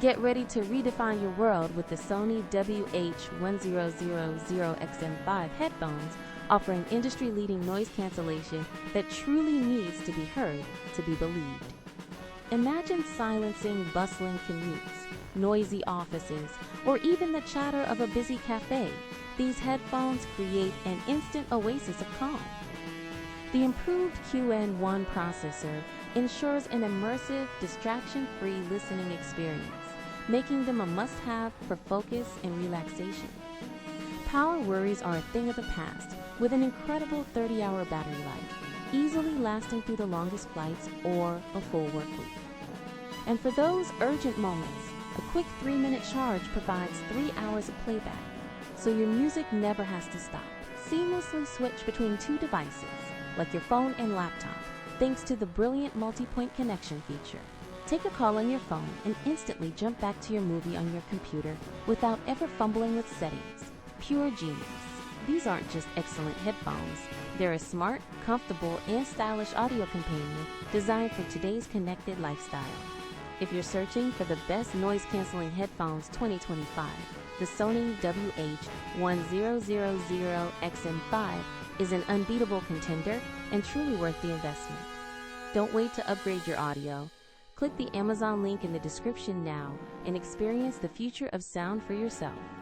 Get ready to redefine your world with the Sony WH-1000XM5 headphones, offering industry-leading noise cancellation that truly needs to be heard to be believed. Imagine silencing bustling commutes, noisy offices, or even the chatter of a busy cafe. These headphones create an instant oasis of calm. The improved QN1 processor ensures an immersive, distraction-free listening experience, making them a must-have for focus and relaxation. Power worries are a thing of the past with an incredible 30-hour battery life, easily lasting through the longest flights or a full work week. And for those urgent moments, a quick 3-minute charge provides 3 hours of playback, so your music never has to stop. Seamlessly switch between two devices, like your phone and laptop, thanks to the brilliant multi-point connection feature. Take a call on your phone and instantly jump back to your movie on your computer without ever fumbling with settings. Pure genius. These aren't just excellent headphones. They're a smart, comfortable, and stylish audio companion designed for today's connected lifestyle. If you're searching for the best noise-canceling headphones 2025, the Sony WH-1000XM5 is an unbeatable contender and truly worth the investment. Don't wait to upgrade your audio. Click the Amazon link in the description now and experience the future of sound for yourself.